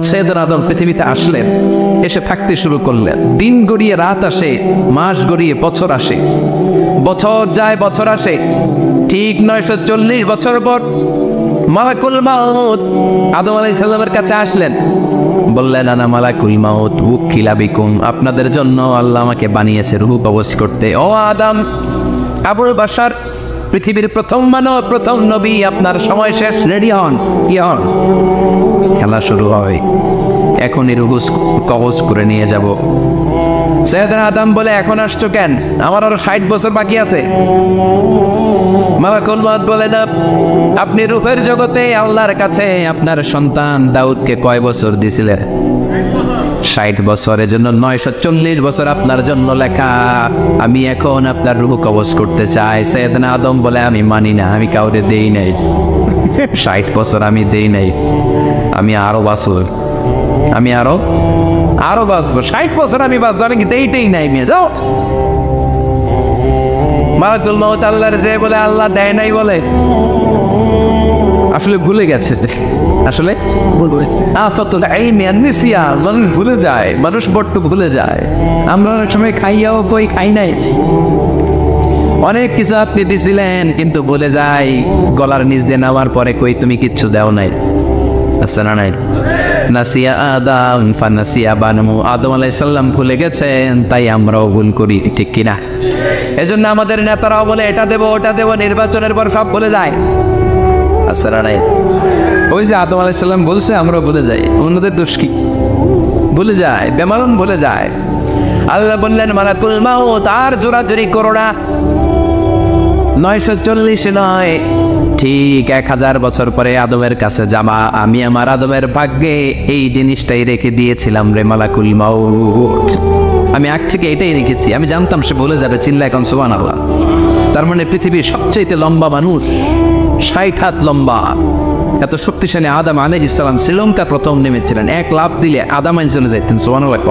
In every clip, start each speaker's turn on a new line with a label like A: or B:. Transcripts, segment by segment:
A: সৈয়দনা আদম পৃথিবীতে আসলেন, এসে থাকতে শুরু করলেন। দিন গড়িয়ে রাত আসে, মাস গড়িয়ে বছর আসে, বছর যায় বছর আসে। ঠিক 940 বছর পর মালাকুল মাউত আদম আলাইহিস সালামের কাছে আসলেন। বললেন, আনা মালাকুল মাউত উকিলা বিকুম, আপনাদের জন্য আল্লাহ আমাকে বানিয়েছে রূহ কবজ করতে। ও আদম, আবুল বাশার, পৃথিবীর প্রথম মানব, প্রথম নবী, আপনার সময় শেষ, রেডি হন। কি হন? খেলা শুরু হয়, এখনই রূহ কবজ করে নিয়ে যাব। সৈয়দনা আদম বলে, এখন আসছো কেন? আমার আরো 60 বছর বাকি আছে। মালাকুল মাউত বলে, না, আপনি রূহের জগতে আল্লাহর কাছে আপনার সন্তান দাউদকে কয় বছর দিয়েছিলেন? 60 বছরের জন্য 940 বছর আপনার জন্য লেখা। আমি এখন আপনার রূহ কবজ করতে চাই। সৈয়দনা আদম বলে, আমি মানি না, আমি কাউরে দেই নাই। 60 বছর আমি দেই নাই, আমি আরো বাঁচব, আমি আরো বাঁচবো, 60 বছর আমি বাঁচবো, আমি দেইতেই নাই। মেয়ে যাও। মালাকুল মাউত আল্লাহর যে বলে, আল্লাহ দেয় নাই বলে, আসলে ভুলে গেছে। আসলে মানুষ ভুলে যায়, মানুষ বড্ড ভুলে যায়। আমরা অনেক সময় খাইয়াও কই খাই নাই। অনেক কিছু আপনি দিছিলেন কিন্তু ভুলে যাই, গলার নিচ দিয়ে নামার পরে কই তুমি কিচ্ছু দাও নাই। আছে না নাই? নাসিয়া আদম ফানাসিয়া বানু, আদম আলাইহিস সালাম ভুলে গেছেন, তাই আমরাও ভুল করি, ঠিক কিনা? এজন্য আমাদের নেতারাও বলে এটা দেব ওটা দেব, নির্বাচনের পর সব ভুলে যায়। আছে না নাই? ওই যে আদম আলাইহিস সালাম বলছে, আমরাও ভুলে যাই। অন্যদের দোষ কি? ভুলে যায়, বেমালুম ভুলে যায়। আল্লাহ বললেন, মালাকুল মাউত আর জোরাজুরি করো না। 940 নয়, ঠিক 1000 বছর পরে আদমের কাছে যাবা। আমি আমার আদমের ভাগ্যে এই জিনিসটাই রেখে দিয়েছিলাম রে মালাকুল মাউত। আমি আগ থেকে এটাই রেখেছি, আমি জানতাম সে বলে যাবে। চিল্লা এখন সুবহানাল্লাহ। তার মানে পৃথিবীর সবচেয়ে লম্বা মানুষ, 60 হাত লম্বা, এত শক্তিশালী আদম আলাইহিস সালাম শ্রীলঙ্কা প্রথম নেমেছিলেন। এক লাফ দিলে আদম আইন চলে যাইতেন। সুবহানাল্লাহ।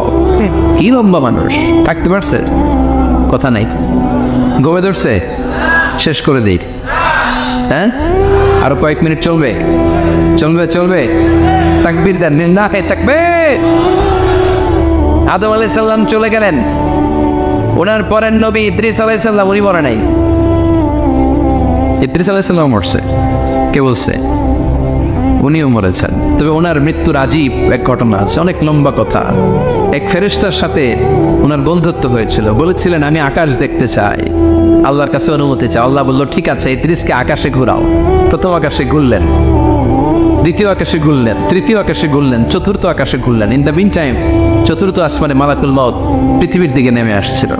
A: কি লম্বা মানুষ, থাকতে পারছে? কথা নাই, ঘুমে ধরছে। শেষ করে দিই, হ্যাঁ? আরো কয়েক মিনিট চলবে, চলবে চলবে। তাকবীর দেন না, তাকবীর। আদম আলাইহিস সালাম চলে গেলেন। ওনার পরের নবী ইদ্রিস আলাইহিস সালাম, উনি মরে নাই। ইদ্রিস আলাইহিস সালাম মরছে, কে বলছে? উনিও মরেছেন। তবে ওনার মৃত্যুর আজীব এক ঘটনা আছে, অনেক লম্বা কথা। এক ফেরেশতার সাথে ওনার বন্ধুত্ব হয়েছিল। বলেছিলেন, আমি আকাশ দেখতে চাই, আল্লাহর কাছে অনুমতি চাই। আল্লাহ বলল, ঠিক আছে, ইদ্রিসকে আকাশে ঘুরাও। প্রথম আকাশে ঘুরলেন, দ্বিতীয় আকাশে ঘুরলেন, তৃতীয় আকাশে ঘুরলেন, চতুর্থ আকাশে ঘুরলেন। ইন দ্য মিন টাইম চতুর্থ আসমানে মালাকুল মাউত পৃথিবীর দিকে নেমে আসছিল।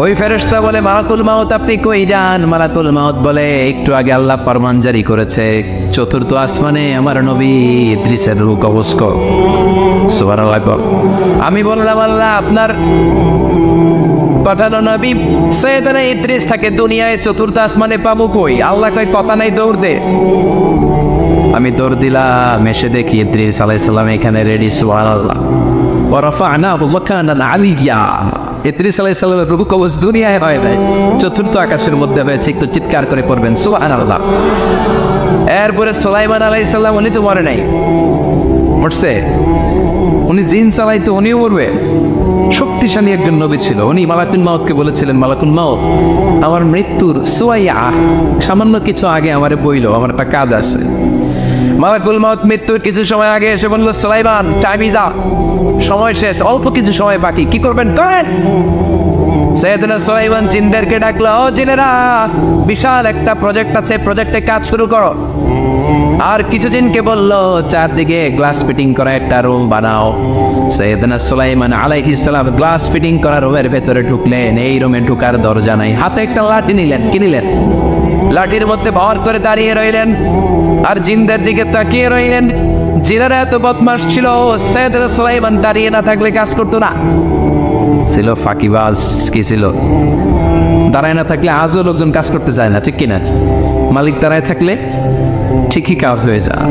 A: ওই ফেরেশতা বলে, মালাকুল মাউত আপনি কই যান? মালাকুল মাউত বলে, একটু আগে আল্লাহ ফরমান জারি করেছে, চতুর্থ আসমানে আমার নবী ইদ্রিসের রূহ কবজ করো। সুবহানাল্লাহ। আমি বললাম, আল্লাহ আপনার পাঠানো নবী সৈয়দনা ইদ্রিস থাকে দুনিয়ায়, চতুর্থ আসমানে পাবো কই? আল্লাহ কয়, কথা নাই, দৌড় দে। আমি দৌড় দিলাম, এসে দেখি ইদ্রিস আলাইহিস সালাম এখানে রেডি। সুবহানাল্লাহ। ওয়া রাফা'নাহু মাকানান আলিয়্যা। ইদ্রিস আলাইহিস সালামের রূহ কবজ দুনিয়ায় হয় নাই, চতুর্থ আকাশের মধ্যে হয়েছে। একটু চিৎকার করে পড়বেন সুবহানাল্লাহ। এরপরে সুলাইমান আলাইহিস সালাম, উনি তো মরে নাই, মরছে। উনি জিন চালাইতো, উনিও মরবে। শক্তিশালী একজন নবী ছিল। উনি মালাকুল মাউতকে বলেছিলেন, মালাকুল মাউত আমার মৃত্যুর সুয়াইয়া সামান্য কিছু আগে আমারে বইল, আমার একটা কাজ আছে। মালাকুল মাউত মৃত্যুর কিছু সময় আগে এসে বলল, সুলাইমান টাইম ইজ আপ, সময় শেষ, অল্প কিছু সময় বাকি, কি করবেন করেন। সৈয়দনা সুলাইমান জিনদেরকে ডাকলো, ও জিনেরা, বিশাল একটা প্রজেক্ট আছে, প্রজেক্টে কাজ শুরু করো। আর কিছু জিনকে বললো, চারদিকে গ্লাস ফিটিং করা একটা রুম বানাও। সৈয়দনা সুলাইমান আলাইহিস সালাম গ্লাস ফিটিং করা রুমের ভেতরে ঢুকলেন। এই রুমে ঢুকার দরজা নাই, হাতে একটা লাঠি নিলেন। কি নিলেন? লাঠির মধ্যে ভর করে দাঁড়িয়ে রইলেন আর জিনদের দিকে তাকিয়ে রইলেন। জিনেরা এত বদমাশ ছিল, সৈয়দনা সুলাইমান দাঁড়িয়ে না থাকলে কাজ করতো না। ছিল ফাঁকিবাজ। কি ছিল? দাঁড়ায় না থাকলে আজও লোকজন কাজ করতে চায় না, ঠিক কিনা? মালিক দাঁড়ায় থাকলে ঠিকই কাজ হয়ে যায়।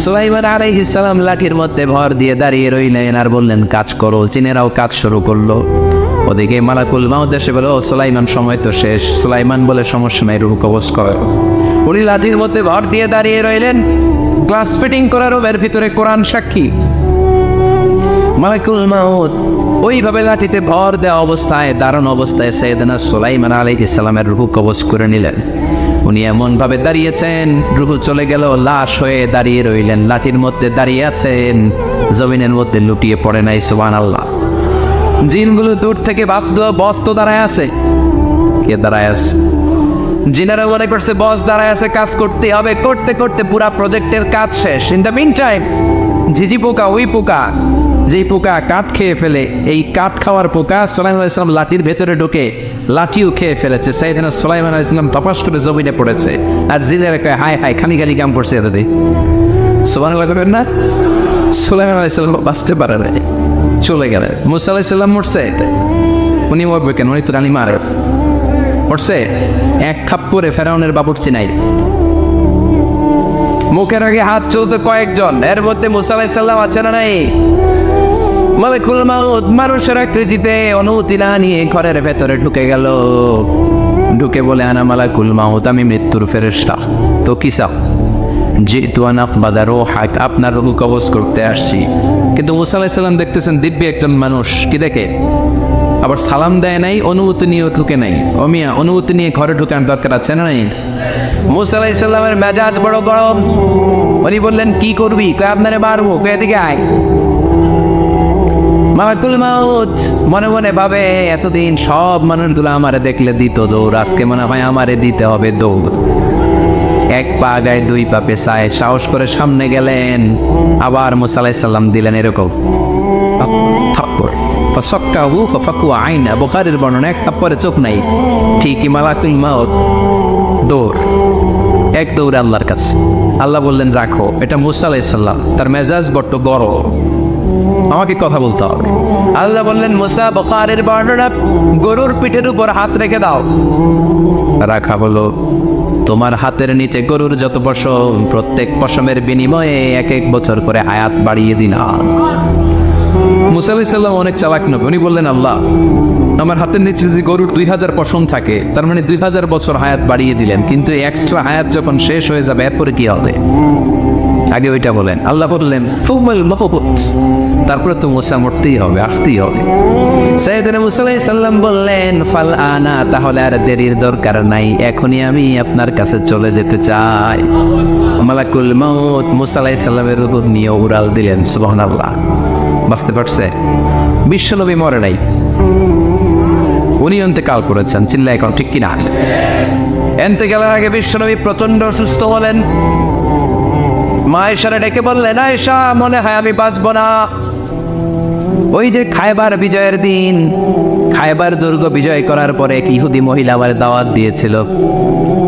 A: সুলাইমান আলাইহিস সালাম লাঠির মধ্যে ভর দিয়ে দাঁড়িয়ে রইলেন আর বললেন, কাজ করো। জিনেরাও কাজ শুরু করলো। ওদিকে মালাকুল মাউত এসে বলে, ও সুলাইমান সময় তো শেষ। সুলাইমান বলে, সমস্যা নাই, রূহ কবজ করো। উনি লাঠির মধ্যে ভর দিয়ে দাঁড়িয়ে রইলেন। গ্লাস ফিটিং করার রুমের ভিতরে কোরআন সাক্ষী। মালাকুল মাউত ওইভাবে লাঠিতে ভর দেওয়া অবস্থায়, দারুণ অবস্থায় সাইয়েদনা সুলাইমান আলাইহিস সালামের রূহ কবজ করে নিলেন। উনি এমন ভাবে দাঁড়িয়েছেন, রূহ চলে গেল, লাশ হয়ে দাঁড়িয়ে রইলেন। লাঠির মধ্যে দাঁড়িয়ে আছেন, জমিনের মধ্যে লুটিয়ে পড়ে নাই। সুবহানাল্লাহ। জিনগুলো দূর থেকে ভাবতো বস তো দাঁড়ায় আছে। কে দাঁড়ায় আছে? জিনারা মনে করছে বস দাঁড়ায় আছে, কাজ করতে হবে। করতে করতে পুরা প্রজেক্টের কাজ শেষ। ইন দ্য মিন টাইম ঝিঝি পোকা, ওই পোকা যেই পোকা কাঠ খেয়ে ফেলে, এই কাঠ খাওয়ার পোকা সুলাইমান আলাইহিস সালাম লাঠির ভেতরে ঢুকে লাঠিও খেয়ে ফেলেছে। সাইয়েদনা সুলাইমান আলাইহিস সালাম তপাস করে জমিনে পড়েছে। আর জিনেরা কয় হায় হায়, খালি খালি কাম করছে এতদি। সুবহানাল্লাহ করবেন না? সুলাইমান আলাইহিস সালাম বাঁচতে পারে না, চলে গেলেন। মুসা আলাইহিস সালাম মরছে, উনি মরবে কেন? উনি তো রানী মারে মরছে। এক থাপ্পড়ে ফেরাউনের বাবুর্চি নাই। মুখের আগে হাত চলতে কয়েকজন, এর মধ্যে মুসা আলাইহিস সালাম আছে না নাই? মালাকুল মাউত মানুষের আকৃতিতে, অনুমতি না নিয়ে ঘরের ভেতরে ঢুকে গেল। ঢুকে বলে আনা মালাকুল মাউত, আমি মৃত্যুর ফেরেশতা। তো কি চাও? জিতু আন আকবাদা রূহাক, আপনার রূহ কবজ করতে আসছি। কিন্তু মুসা আলাইহিস সালাম দেখতেছেন দিব্য একজন মানুষ, কি দেখে? আবার সালাম দেয় নাই, অনুমতি নিয়েও ঢুকে নাই। অমিয়া অনুমতি নিয়ে ঘরে ঢুকার দরকার আছে না নাই? মুসা আলাইহিস সালামের মেজাজ বড় গরম। উনি বললেন কি করবি? কয় আপনারে মারবো। কয় এদিকে আয়। মালাকুল মাউত মনে মনে ভাবে এতদিন সব মানুষগুলো আমারে দেখলে দিত দৌড়, আজকে মনে হয় আমারে দিতে হবে দৌড়। এক পা গায়ে দুই পা পেছায় সাহস করে সামনে গেলেন। আবার মুসা আলাইহিস সালাম দিলেন এরকম থাপ্পড়। ফাসাক্কাহু ফাফাকু আইনা, বুখারীর বর্ণনা, এক থাপ্পড়ে চোখ নাই। ঠিকই মালাকুল মাউত দৌড়, এক দৌড়ে আল্লাহর কাছে। আল্লাহ বললেন রাখো, এটা মুসা আলাইহিস সালাম, তার মেজাজ বড্ড গরম, আমাকে কথা বলতে হবে। আল্লাহ বললেন মুসা, বুখারীর বর্ণনা, গরুর পিঠের উপর হাত রেখে দাও। রাখা হলো। তোমার হাতের নিচে গরুর যত পশম, প্রত্যেক পশমের বিনিময়ে এক এক বছর করে হায়াত বাড়িয়ে দিলাম। মুসা আলাইহিস সালাম অনেক চালাক নবী। উনি বললেন আল্লাহ, আমার হাতের নিচে যদি গরুর 2000 পশম থাকে, তার মানে 2000 বছর হায়াত বাড়িয়ে দিলেন। কিন্তু এক্সট্রা হায়াত যখন শেষ হয়ে যাবে, এরপরে কি হবে? আগে ওইটা বলেন। আল্লাহ বললেন ফুমাল মাহবুত, তারপরে তো মুসা মরতেই হবে, আসতেই হবে। সাইয়েদনা মুসা আলাইহিস সালাম বললেন ফাল আনা, তাহলে আর দেরির দরকার নাই, এখনই আমি আপনার কাছে চলে যেতে চাই। মালাকুল মাউত মুসা আলাইহিস সালামের রূহ নিয়ে উড়াল দিলেন। সুবহানাল্লাহ। বাঁচতে পারছে? বিশ্বনবী মরে নাই, উনি ইন্তেকাল করেছেন। চিল্লা এখন ঠিক কিনা? ইন্তেকালের আগে বিশ্বনবী প্রচন্ড অসুস্থ হলেন। মা আয়েশারে ডেকে বললেন আয়েশা, মনে হয় আমি বাঁচব না। ওই যে খায়বার বিজয়ের দিন, খায়বার দুর্গ বিজয় করার পরে এক ইহুদি মহিলা আমার দাওয়াত দিয়েছিল।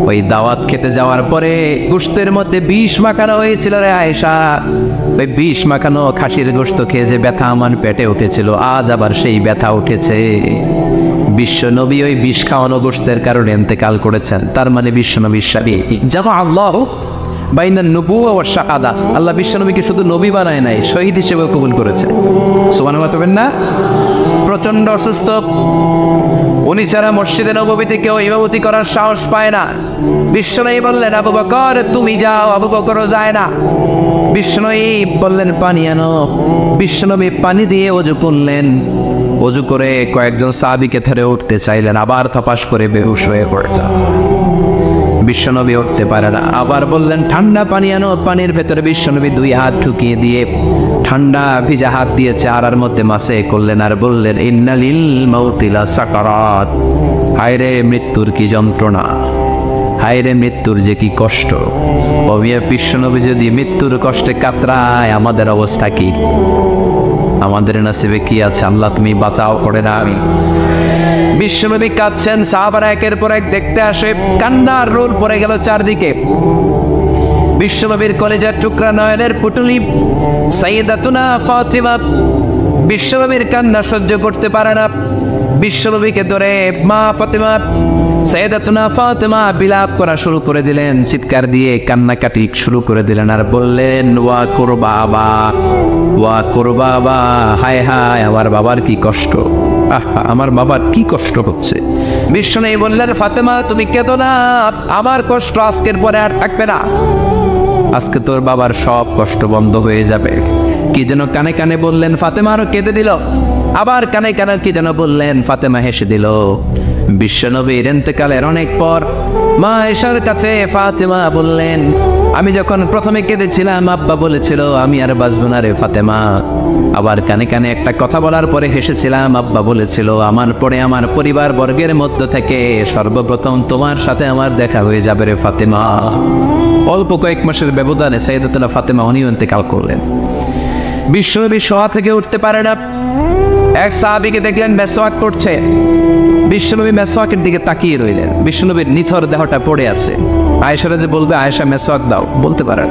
A: ওই দাওয়াত খেতে যাওয়ার পরে গোশতের মধ্যে বিষ মাখানো হয়েছিল রে আয়েশা। ওই বিষ মাখানো খাসির গোশত খেয়ে যে ব্যথা আমার পেটে উঠেছিল, আজ আবার সেই ব্যথা উঠেছে। বিশ্ব নবী ওই বিষ খাওয়ানো গোশতের কারণে ইন্তেকাল করেছেন। তার মানে বিশ্ব নবীর সাথে যখন আল্লাহ বাইনা নবুওয়া ওয়া শাহাদা, আল্লাহ বিশ্বনবীকে শুধু নবী বানায় নাই, শহীদ হিসেবে কবুল করেছে। সুবহানাল্লাহ করবেন না? প্রচন্ড অসুস্থ, উনি ছাড়া মসজিদে নববীতে কেউ ইমামতি করার সাহস পায় না। বিশ্বনবী বললেন আবু বকর তুমি যাও, আবু বকরও যায় না। বিশ্বনবী বললেন পানি আনো। বিশ্বনবী পানি দিয়ে ওযু করলেন। ওযু করে কয়েকজন সাহাবীকে ধরে উঠতে চাইলেন, আবার থপাস করে বেহুশ হয়ে পড়লেন। বিশ্বনবী উঠতে পারে না। আবার বললেন ঠান্ডা পানি আনো। পানির ভেতরে বিশ্বনবী দুই হাত ঢুকিয়ে দিয়ে ঠান্ডা ভিজা হাত দিয়ে চেহারার মধ্যে মাসে করলেন আর বললেন ইন্নালিল মাউতি লা সাকারাত, হায়রে মৃত্যুর কি যন্ত্রণা, হায়রে মৃত্যুর যে কি কষ্ট। ওমিয়া বিশ্বনবী যদি মৃত্যুর কষ্টে কাতরায়, আমাদের অবস্থা কি? আমাদের নসিবে কি আছে? আল্লাহ তুমি বাঁচাও, করে না আমি। বিশ্বনবী কাঁদছেন, সাহাবারা একের পর এক দেখতে আসে, কান্নার রোল পড়ে গেল চারদিকে। বিশ্বনবীর কলেজার টুকরা নয়নের পুটুলি সাইয়েদাতুনা ফাতিমা বিশ্বনবীর কান্না সহ্য করতে পারে না। বিশ্বনবীকে ধরে মা ফাতিমা, সাইয়েদাতুনা ফাতিমা বিলাপ করা শুরু করে দিলেন, চিৎকার দিয়ে কান্নাকাটি শুরু করে দিলেন আর বললেন ওয়া কুরবাবা, ওয়া কুরবাবা, হায় হায় আমার বাবার কি কষ্ট, আহা আমার বাবার কি কষ্ট হচ্ছে। বিষ্ণু বললেন, ফাতেমা তুমি কেঁদো না, আমার কষ্ট আজকের পরে আর থাকবে না, আজকে তোর বাবার সব কষ্ট বন্ধ হয়ে যাবে। কি যেন কানে কানে বললেন, ফাতেমা আরো কেঁদে দিল। আবার কানে কানে কি যেন বললেন, ফাতেমা হেসে দিল। বিশ্বনবীর ইন্তেকালের অনেক পর মা আয়েশার কাছে ফাতেমা বললেন, আমি যখন প্রথমে কেঁদেছিলাম আব্বা বলেছিল আমি আর বাঁচব না রে ফাতেমা। আবার কানে কানে একটা কথা বলার পরে হেসেছিলাম, আব্বা বলেছিল আমার পরে আমার পরিবার বর্গের মধ্য থেকে সর্বপ্রথম তোমার সাথে আমার দেখা হয়ে যাবে রে ফাতেমা। অল্প কয়েক মাসের ব্যবধানে সাইয়েদাতুনা ফাতেমা উনিও ইন্তেকাল করলেন। বিশ্বনবী শোয়া থেকে উঠতে পারে না। এক সাহাবীকে দেখলেন মেসওয়াক করছে। বিশ্বনবী মেসওয়াকের দিকে তাকিয়ে রইলেন। বিশ্বনবীর নিথর দেহটা পড়ে আছে। আয়েশারা যে বলবে আয়েশা মেসওয়াক দাও, বলতে পারেন।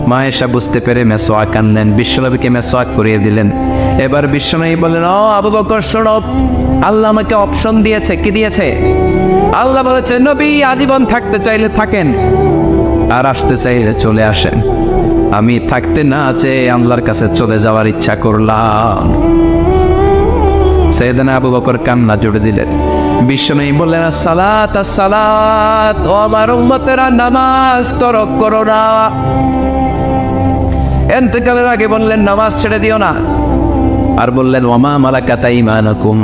A: মা আয়েশা বুঝতে পেরে মেসওয়াক আনলেন, বিশ্বনবীকে মেসওয়াক করিয়ে দিলেন। এবার বিশ্বনবী বললেন, ও আবু বকর শোনো, আল্লাহ আমাকে অপশন দিয়েছে। কি দিয়েছে? আল্লাহ বলেছে নবী আজীবন থাকতে চাইলে থাকেন, আর আসতে চাইলে চলে আসেন। আমি থাকতে না চেয়ে আল্লাহর কাছে চলে যাওয়ার ইচ্ছা করলাম। সাইয়েদনা আবু বকর কান্না জুড়ে দিলেন। বিশ্বনবী বললেন, সালাত সালাত, ও আমার উম্মতেরা নামাজ তরক করো না। ইন্তেকালের আগে বললেন নামাজ ছেড়ে দিও না। আর বললেন, ওয়ামা মালাকাত আইমানুকুম,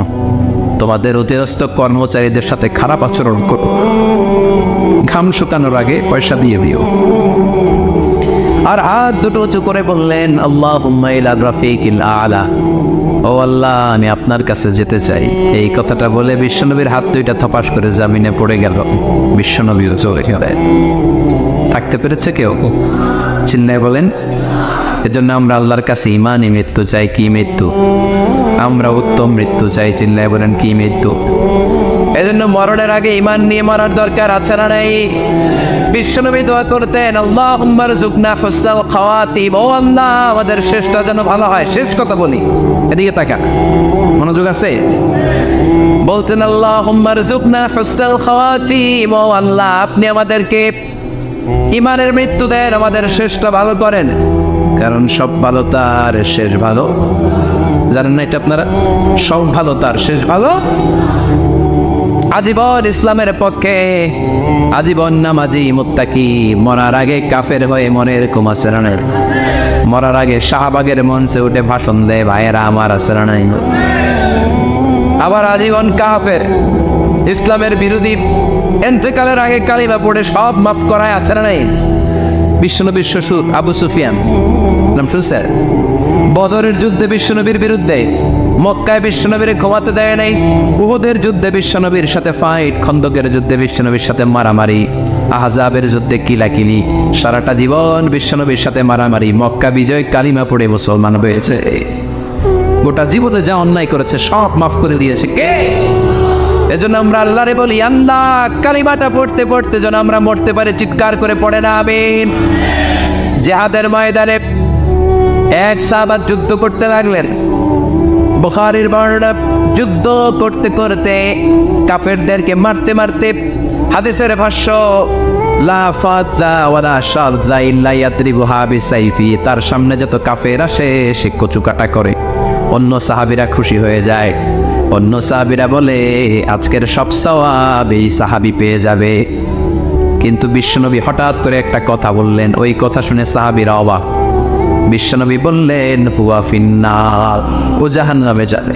A: তোমাদের অধীনস্থ কর্মচারীদের সাথে খারাপ আচরণ করো। ঘাম শুকানোর আগে পয়সা দিয়ে দিও। আর হাত দুটো উঁচু করে বললেন, আল্লাহুম্মা ইলা রাফিকিল আলা, ও আল্লাহ আমি আপনার কাছে যেতে চাই। এই কথাটা বলে বিশ্বনবীর হাত দুইটা থপাস করে জামিনে পড়ে গেল। বিশ্বনবীও চলে গেলেন। থাকতে পেরেছে কেউ? চিন্নায় বলেন। এজন্য আমরা আল্লাহর কাছে ইমানই মৃত্যু চাই। কি মৃত্যু? আমরা উত্তম মৃত্যু চাই। চিন্নায় বলেন কি মৃত্যু? এজন্য মরণের আগে ইমান নিয়ে মরার দরকার আছে না নাই? বিশ্বনবী দোয়া করতেন, আল্লাহুম্মা রযুকনা হুসনাল খাওয়াতিম, ও আল্লাহ আমাদের শেষটা যেন ভালো হয়। শেষ কথা বলি, এদিকে তাকা, মনোযোগ আছে। বলতেন, আল্লাহুম্মা রযুকনা হুসনাল খাওয়াতিম, ও আল্লাহ আপনি আমাদেরকে ইমানের মৃত্যু দেন, আমাদের শেষটা ভালো করেন। কারণ সব ভালো তার শেষ ভালো। জানেন না এটা আপনারা? সব ভালো তার শেষ ভালো। আজীবন ইসলামের পক্ষে, আজীবন নামাজি মুত্তাকি, মরার আগে কাফের হয়ে মনে এরকম আছে না? মরার আগে শাহবাগের মঞ্চে উঠে ভাষণ দেয়, ভাইয়েরা আমার আছে না নাই? আবার আজীবন কাফের, ইসলামের বিরোধী, ইন্তেকালের আগে কালিমা পড়ে সব মাফ করায় আছে না নাই? বিশ্বনবীর শ্বশুর আবু সুফিয়ান, নাম শুনছেন? বদরের যুদ্ধে বিশ্বনবীর বিরুদ্ধে, মক্কায় বিশ্বনবীর ঘুমাতে দেয় নাই। উহুদের যুদ্ধে বিশ্বনবীর সাথে ফাইট, খন্দকের যুদ্ধে বিশ্বনবীর সাথে মারামারি, আহজাবের যুদ্ধে কিলাকিলি, সারাটা জীবন বিশ্বনবীর সাথে মারামারি। মক্কা বিজয়, কালিমা পড়ে মুসলমান হয়েছে। গোটা জীবনে যা অন্যায় করেছে সব মাফ করে দিয়েছে কে? এজন্য আমরা আল্লাহরে বলি, আল্লাহ কালিমাটা পড়তে পড়তে যেন আমরা মরতে পারি। চিৎকার করে পড়ে না আমিন। জিহাদের ময়দানে এক সাহাবা যুদ্ধ করতে লাগলেন। বুখারীর বর্ণনা, যুদ্ধ করতে করতে কাফেরদেরকে মারতে মারতে, হাদিসের ভাষ্য, লা ফাতরা ওয়ালা শাযা ইল্লা ইয়াতরিবুহা বিসাইফি, তার সামনে যত কাফের আসে সে কচুকাটা করে। অন্য সাহাবীরা খুশি হয়ে যায়। অন্য সাহাবীরা বলে আজকের সব সওয়াব এই সাহাবী পেয়ে যাবে। কিন্তু বিশ্বনবী হঠাৎ করে একটা কথা বললেন, ওই কথা শুনে সাহাবীরা অবাক। বিশ্বনবী বললেন, হুয়া ফিন্নার, ও জাহান্নামে যাবে।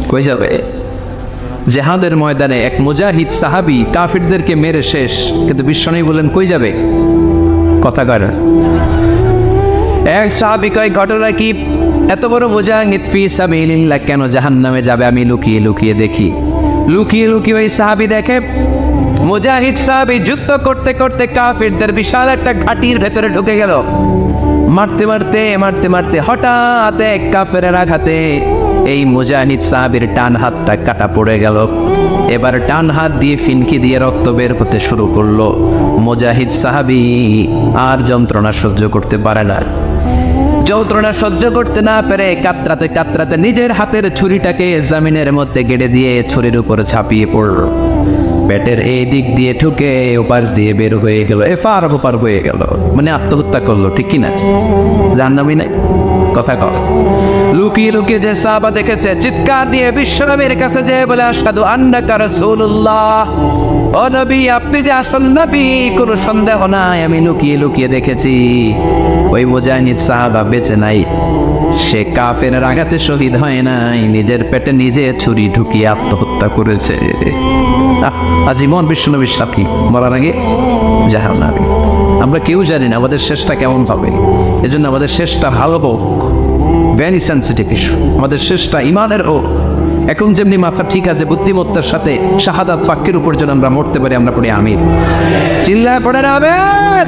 A: কই যাবে? জিহাদের ময়দানে এক মুজাহিদ সাহাবী কাফিরদেরকে মেরে শেষ, কিন্তু বিশ্বনবী বললেন কই যাবে? কথা কয় না। এক সাহাবী কয়, ঘটনা কি? এত বড় মুজাহিদ ফি সাবিলিল্লাহ কেন জাহান্নামে যাবে? আমি লুকিয়ে লুকিয়ে দেখি। লুকিয়ে লুকিয়ে ওই সাহাবী দেখে মুজাহিদ সাহাবী যুদ্ধ করতে করতে কাফিরদের বিশাল একটা ঘাটির ভেতরে ঢুকে গেল। মারতে মারতে মারতে মারতে হঠাৎ এক কাফেরের আঘাতে এই মুজাহিদ সাহাবীর ডান হাতটা কাটা পড়ে গেল। এবার ডান হাত দিয়ে ফিনকি দিয়ে রক্ত বের হতে শুরু করলো। মুজাহিদ সাহাবী আর যন্ত্রণা সহ্য করতে পারে না। যন্ত্রণা সহ্য করতে না পেরে কাতরাতে কাতরাতে নিজের হাতের ছুরিটাকে জমিনের মধ্যে গেড়ে দিয়ে ছুরির উপরে ঝাঁপিয়ে পড়ল। পেটের এই দিক দিয়ে ঢুকে ওপার দিয়ে বের হয়ে গেল, এফার ওপার হয়ে গেল, মানে আত্মহত্যা করলো। ঠিক কিনা? জাহান্নামী নাই? কথা কর। লুকিয়ে লুকিয়ে যে সাহাবা দেখেছে চিৎকার দিয়ে বিশ্বনবীর কাছে যেয়ে বলে আশহাদু আন্নাকা রাসূলুল্লাহ, ও নবী আপনি যে আসল নবী কোনো সন্দেহ নাই, আমি লুকিয়ে লুকিয়ে দেখেছি। ওই মুজাহিদ সাহাবা বেঁচে নাই, সে কাফেরের আঘাতে শহীদ হয় নাই, নিজের পেটে নিজে ছুরি ঢুকিয়ে আত্মহত্যা করেছে। আজীবন বিশ্বনবীর সাথী, মরার আগে জাহান্নামী। আমরা কেউ জানি না আমাদের শেষটা কেমন হবে, এজন্য আমাদের শেষটা ভালো হোক। ভেরি সেন্সিটিভ ইস্যু, আমাদের শেষটা ইমানের হোক। এখন যেমনি মাথা ঠিক আছে, বুদ্ধিমত্তার সাথে শাহাদাত বাক্যের উপর যেন আমরা মরতে পারি, আমরা পড়ি আমিন। চিল্লায় পড়ে না আমিন।